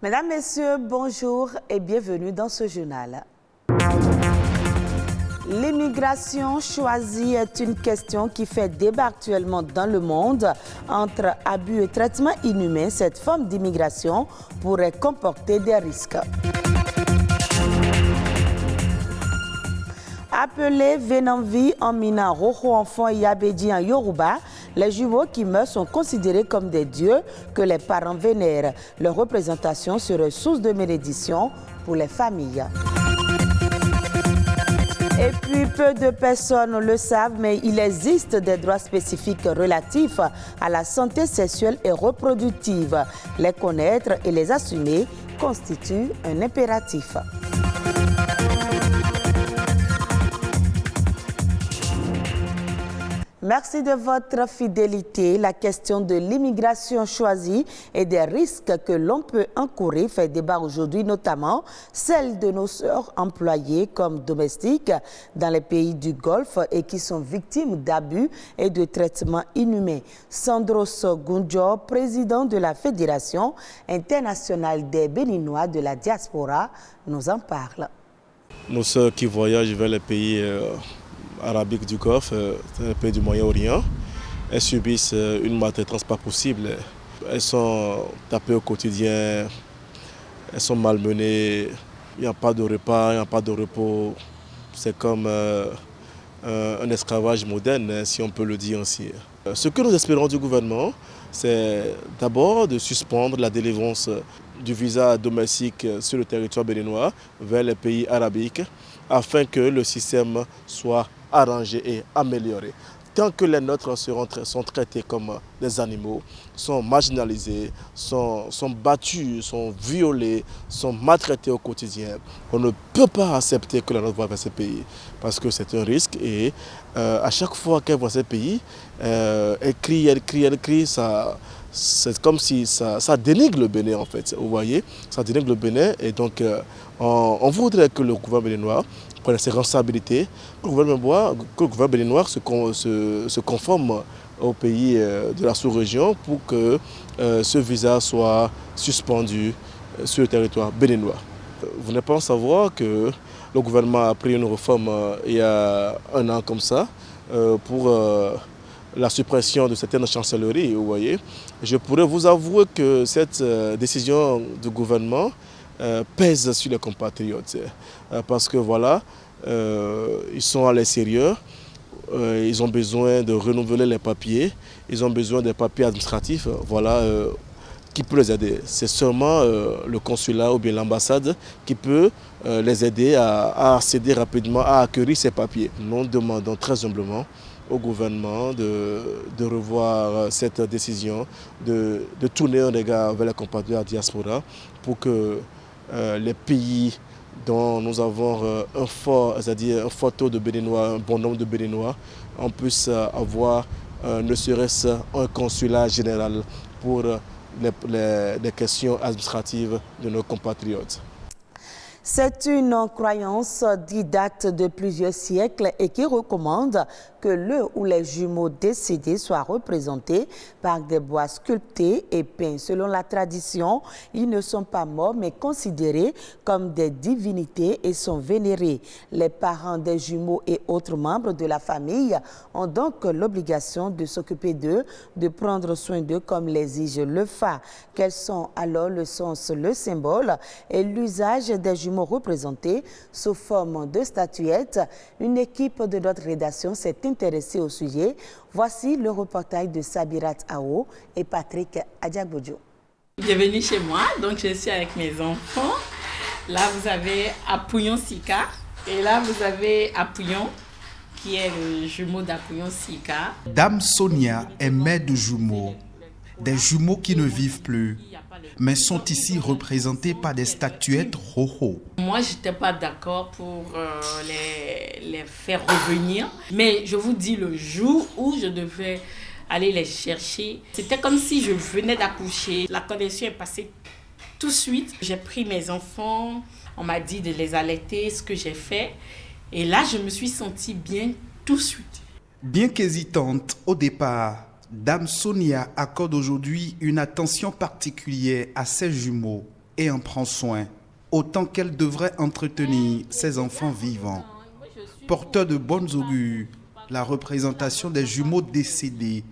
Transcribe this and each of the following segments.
Mesdames, Messieurs, bonjour et bienvenue dans ce journal. L'immigration choisie est une question qui fait débat actuellement dans le monde. Entre abus et traitements inhumains, cette forme d'immigration pourrait comporter des risques. Appelés Venanvi en Mina, Rojo Enfant et Yabedi en Yoruba, les jumeaux qui meurent sont considérés comme des dieux que les parents vénèrent. Leur représentation serait source de malédiction pour les familles. Et puis, peu de personnes le savent, mais il existe des droits spécifiques relatifs à la santé sexuelle et reproductive. Les connaître et les assumer constitue un impératif. Merci de votre fidélité. La question de l'immigration choisie et des risques que l'on peut encourir fait débat aujourd'hui, notamment celle de nos sœurs employées comme domestiques dans les pays du Golfe et qui sont victimes d'abus et de traitements inhumains. Sandros Gunjo, président de la Fédération internationale des Béninois de la diaspora, nous en parle. Nos sœurs qui voyagent vers les pays arabiques du Golfe, les pays du Moyen-Orient, elles subissent une maltraitance pas possible. Elles sont tapées au quotidien, elles sont malmenées, il n'y a pas de repas, il n'y a pas de repos. C'est comme un esclavage moderne, si on peut le dire ainsi. Ce que nous espérons du gouvernement, c'est d'abord de suspendre la délivrance du visa domestique sur le territoire béninois vers les pays arabiques afin que le système soit arrangé et amélioré. Tant que les nôtres sont traités comme des animaux, sont marginalisés, sont battus, sont violés, sont maltraités au quotidien, on ne peut pas accepter que la nôtre va vers ces pays parce que c'est un risque et à chaque fois qu'elle voit ces pays, elle crie, c'est comme si ça dénigre le Bénin en fait, vous voyez, ça dénigre le Bénin et donc on voudrait que le gouvernement béninois prenne ses responsabilités, que le gouvernement béninois se conforme aux pays de la sous-région pour que ce visa soit suspendu sur le territoire béninois. Vous n'êtes pas sans savoir que le gouvernement a pris une réforme il y a un an comme ça pour la suppression de certaines chancelleries, vous voyez. Je pourrais vous avouer que cette décision du gouvernement pèse sur les compatriotes parce que voilà, ils sont à l'extérieur, ils ont besoin de renouveler les papiers, ils ont besoin des papiers administratifs, voilà, qui peut les aider. C'est seulement le consulat ou bien l'ambassade qui peut les aider à accéder rapidement, à acquérir ces papiers. Nous demandons très humblement au gouvernement de revoir cette décision, de tourner un regard vers les compatriotes de la diaspora pour que les pays dont nous avons un fort taux de Béninois, un bon nombre de Béninois, on puisse avoir ne serait-ce un consulat général pour les questions administratives de nos compatriotes. C'est une croyance qui date de plusieurs siècles et qui recommande que le ou les jumeaux décédés soient représentés par des bois sculptés et peints. Selon la tradition, ils ne sont pas morts mais considérés comme des divinités et sont vénérés. Les parents des jumeaux et autres membres de la famille ont donc l'obligation de s'occuper d'eux, de prendre soin d'eux comme l'exige le FA. Quels sont alors le sens, le symbole et l'usage des jumeaux représentés sous forme de statuettes? Une équipe de notre rédaction s'est intéressée au sujet. Voici le reportage de Sabirat Ao et Patrick Adjagbojo. Bienvenue chez moi, donc je suis avec mes enfants. Là vous avez Apouyon Sika et là vous avez Apouyon qui est le jumeau d'Apouyon Sika. Dame Sonia est mère de jumeaux, des jumeaux qui ne vivent plus, mais sont ici représentés par des statuettes Rojo. Moi, je n'étais pas d'accord pour les faire revenir, mais je vous dis, le jour où je devais aller les chercher, c'était comme si je venais d'accoucher. La connexion est passée tout de suite. J'ai pris mes enfants, on m'a dit de les allaiter, ce que j'ai fait, et là, je me suis sentie bien tout de suite. Bien qu'hésitante au départ, Dame Sonia accorde aujourd'hui une attention particulière à ses jumeaux. et en prend soin, autant qu'elle devrait entretenir ses enfants vivants. Porteur de bonnes augures, la représentation des jumeaux décédés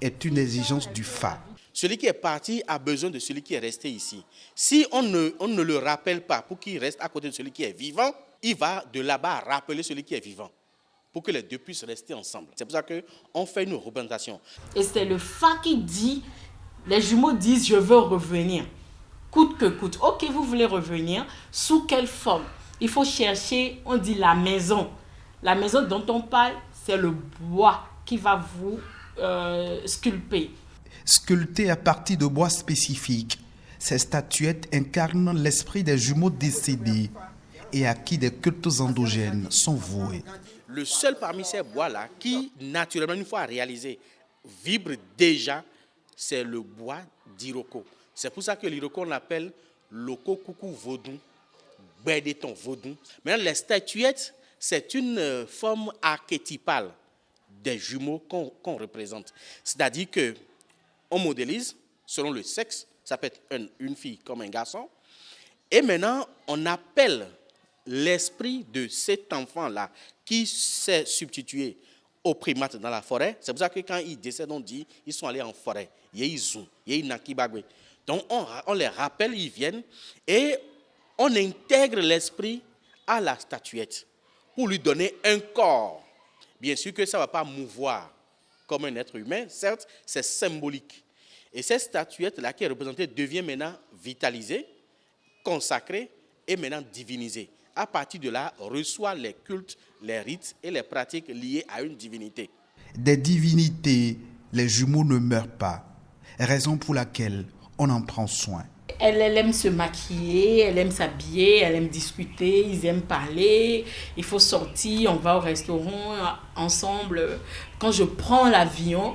est une exigence du FA. Celui qui est parti a besoin de celui qui est resté ici. Si on ne le rappelle pas pour qu'il reste à côté de celui qui est vivant, il va de là-bas rappeler celui qui est vivant pour que les deux puissent rester ensemble. C'est pour ça qu'on fait une représentation. Et c'est le FA qui dit, les jumeaux disent je veux revenir, coûte que coûte. Ok, vous voulez revenir, sous quelle forme? Il faut chercher, on dit la maison. La maison dont on parle, c'est le bois qui va vous sculpter. Sculptées à partir de bois spécifiques, ces statuettes incarnent l'esprit des jumeaux décédés et à qui des cultes endogènes sont voués. Le seul parmi ces bois-là qui, naturellement, une fois réalisé, vibre déjà, c'est le bois d'Iroko. C'est pour ça que l'Iroko, on l'appelle Loko Coucou Vodou, Bédéton Vodou. Maintenant, les statuettes, c'est une forme archétypale des jumeaux qu'on représente. C'est-à-dire qu'on modélise selon le sexe, ça peut être une fille comme un garçon, et maintenant on appelle l'esprit de cet enfant-là qui s'est substitué aux primates dans la forêt. C'est pour ça que quand ils décèdent, on dit ils sont allés en forêt. Donc on les rappelle, ils viennent et on intègre l'esprit à la statuette pour lui donner un corps. Bien sûr que ça ne va pas mouvoir comme un être humain, certes, c'est symbolique. Et cette statuette-là qui est représentée devient maintenant vitalisée, consacrée et maintenant divinisée. À partir de là, reçoit les cultes, les rites et les pratiques liées à une divinité. Des divinités, les jumeaux ne meurent pas, raison pour laquelle on en prend soin. Elle aime se maquiller, elle aime s'habiller, elle aime discuter, ils aiment parler. Il faut sortir, on va au restaurant ensemble. Quand je prends l'avion,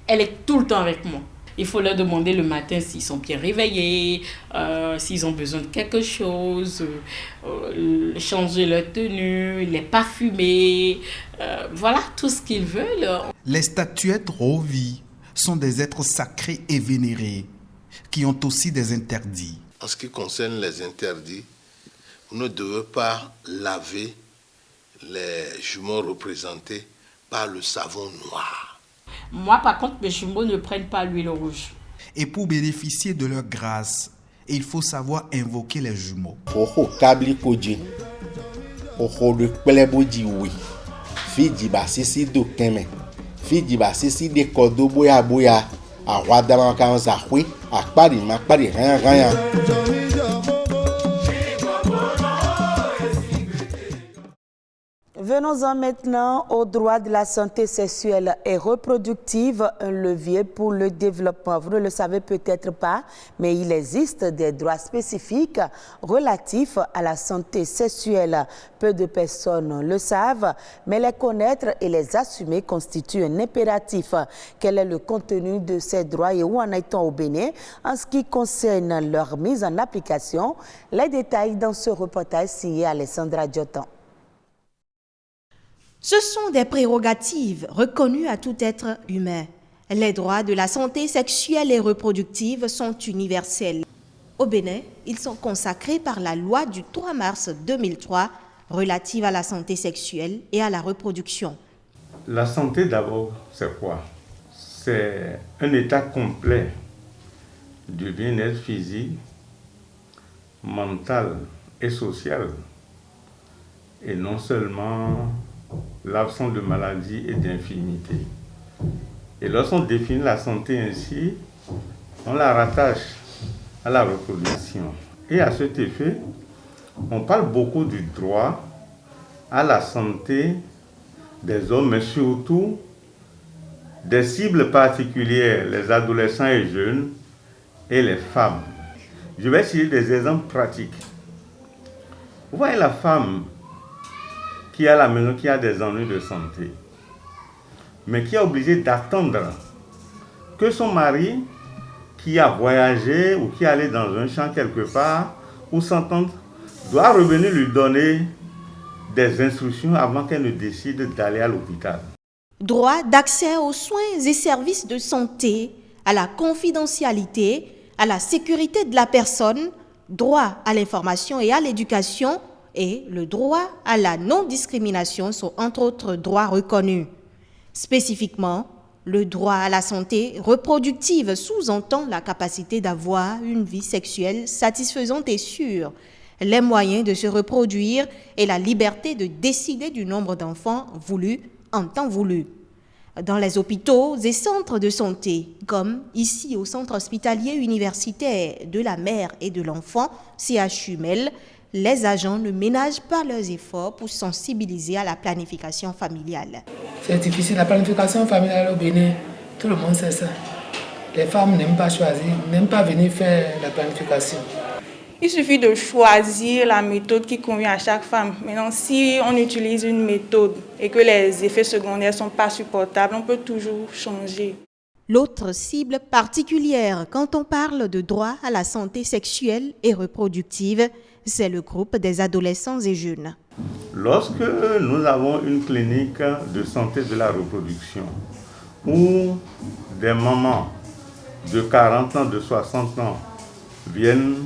elle est tout le temps avec moi. Il faut leur demander le matin s'ils sont bien réveillés, s'ils ont besoin de quelque chose, changer leur tenue, les parfumer. Voilà tout ce qu'ils veulent. Les statuettes Rovi sont des êtres sacrés et vénérés, qui ont aussi des interdits. En ce qui concerne les interdits, vous ne devez pas laver les jumeaux représentés par le savon noir. Moi, par contre, mes jumeaux ne prennent pas l'huile rouge. Et pour bénéficier de leur grâce, il faut savoir invoquer les jumeaux. Venons-en maintenant aux droits de la santé sexuelle et reproductive, un levier pour le développement. Vous ne le savez peut-être pas, mais il existe des droits spécifiques relatifs à la santé sexuelle. Peu de personnes le savent, mais les connaître et les assumer constitue un impératif. Quel est le contenu de ces droits et où en est-on au Bénin en ce qui concerne leur mise en application? Les détails dans ce reportage signé Alessandra Diotan. Ce sont des prérogatives reconnues à tout être humain. Les droits de la santé sexuelle et reproductive sont universels. Au Bénin, ils sont consacrés par la loi du 3 mars 2003 relative à la santé sexuelle et à la reproduction. La santé d'abord, c'est quoi? C'est un état complet du bien-être physique, mental et social, et non seulement l'absence de maladie et d'infirmité. Et lorsqu'on définit la santé ainsi, on la rattache à la reproduction. Et à cet effet, on parle beaucoup du droit à la santé des hommes, mais surtout des cibles particulières, les adolescents et jeunes et les femmes. Je vais citer des exemples pratiques. Vous voyez la femme qui est à la maison, qui a des ennuis de santé, mais qui est obligée d'attendre que son mari, qui a voyagé ou qui est allé dans un champ quelque part, ou s'entendre, doit revenir lui donner des instructions avant qu'elle ne décide d'aller à l'hôpital. Droit d'accès aux soins et services de santé, à la confidentialité, à la sécurité de la personne, droit à l'information et à l'éducation et le droit à la non-discrimination sont entre autres droits reconnus. Spécifiquement, le droit à la santé reproductive sous-entend la capacité d'avoir une vie sexuelle satisfaisante et sûre, les moyens de se reproduire et la liberté de décider du nombre d'enfants voulus en temps voulu. Dans les hôpitaux et centres de santé, comme ici au Centre hospitalier universitaire de la mère et de l'enfant, CHUMEL, les agents ne ménagent pas leurs efforts pour sensibiliser à la planification familiale. C'est difficile, la planification familiale au Bénin, tout le monde sait ça. Les femmes n'aiment pas choisir, n'aiment pas venir faire la planification. Il suffit de choisir la méthode qui convient à chaque femme. Maintenant, si on utilise une méthode et que les effets secondaires ne sont pas supportables, on peut toujours changer. L'autre cible particulière quand on parle de droit à la santé sexuelle et reproductive, c'est le groupe des adolescents et jeunes. Lorsque nous avons une clinique de santé de la reproduction où des mamans de 40 ans, de 60 ans viennent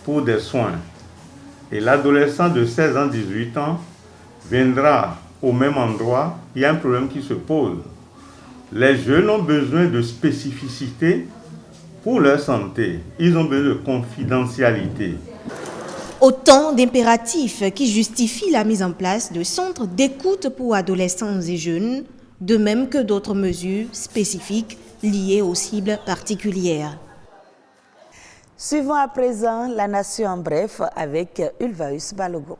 pour des soins et l'adolescent de 16 ans, 18 ans viendra au même endroit, il y a un problème qui se pose. Les jeunes ont besoin de spécificité pour leur santé. Ils ont besoin de confidentialité. Autant d'impératifs qui justifient la mise en place de centres d'écoute pour adolescents et jeunes, de même que d'autres mesures spécifiques liées aux cibles particulières. Suivons à présent la Nation en bref avec Ulvaeus Balogo.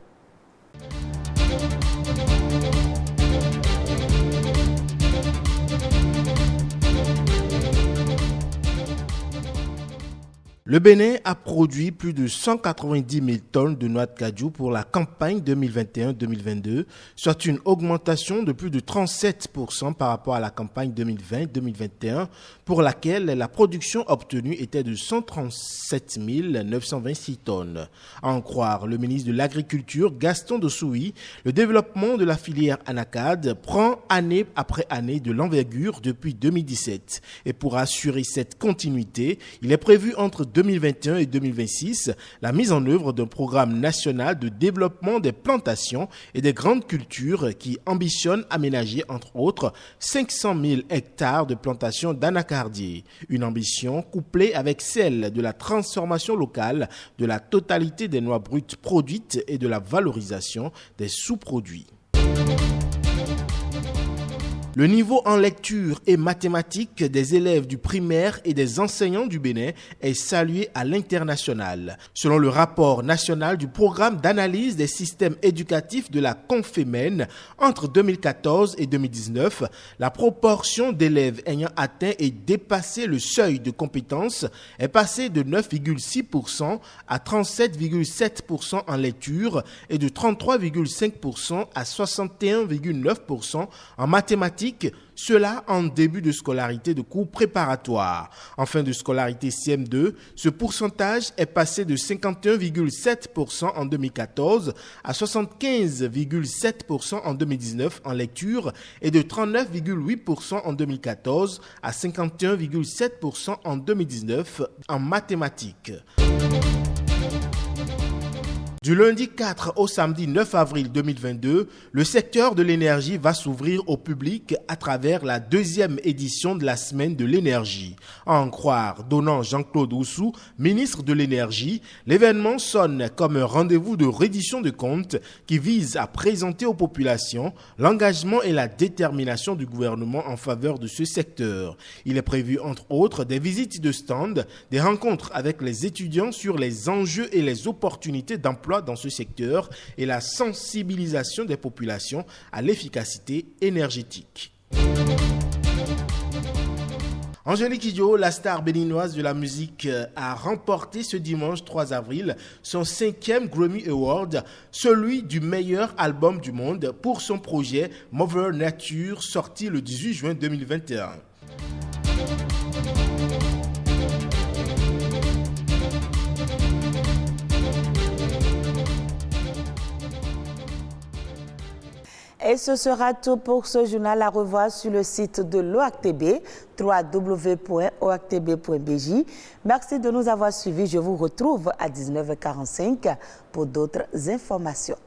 Le Bénin a produit plus de 190 000 tonnes de noix de cajou pour la campagne 2021-2022, soit une augmentation de plus de 37% par rapport à la campagne 2020-2021, pour laquelle la production obtenue était de 137 926 tonnes. À en croire le ministre de l'Agriculture, Gaston Dossoui, le développement de la filière anacarde prend année après année de l'envergure depuis 2017. Et pour assurer cette continuité, il est prévu entre 2021 et 2026 la mise en œuvre d'un programme national de développement des plantations et des grandes cultures qui ambitionne aménager entre autres 500 000 hectares de plantations d'anacardiers. Une ambition couplée avec celle de la transformation locale de la totalité des noix brutes produites et de la valorisation des sous-produits. Le niveau en lecture et mathématiques des élèves du primaire et des enseignants du Bénin est salué à l'international. Selon le rapport national du programme d'analyse des systèmes éducatifs de la Confémène, entre 2014 et 2019, la proportion d'élèves ayant atteint et dépassé le seuil de compétence est passée de 9,6% à 37,7% en lecture et de 33,5% à 61,9% en mathématiques, cela en début de scolarité de cours préparatoires. En fin de scolarité CM2, ce pourcentage est passé de 51,7% en 2014 à 75,7% en 2019 en lecture et de 39,8% en 2014 à 51,7% en 2019 en mathématiques. Du lundi 4 au samedi 9 avril 2022, le secteur de l'énergie va s'ouvrir au public à travers la deuxième édition de la Semaine de l'énergie. À en croire Donant Jean-Claude Oussou, ministre de l'énergie, l'événement sonne comme un rendez-vous de reddition de comptes qui vise à présenter aux populations l'engagement et la détermination du gouvernement en faveur de ce secteur. Il est prévu entre autres des visites de stands, des rencontres avec les étudiants sur les enjeux et les opportunités d'emploi dans ce secteur et la sensibilisation des populations à l'efficacité énergétique. Angélique Kidjo, la star béninoise de la musique, a remporté ce dimanche 3 avril son 5e Grammy Award, celui du meilleur album du monde pour son projet Mother Nature, sorti le 18 juin 2021. Et ce sera tout pour ce journal à revoir sur le site de l'OACTB, www.oactb.bj. Merci de nous avoir suivis. Je vous retrouve à 19h45 pour d'autres informations.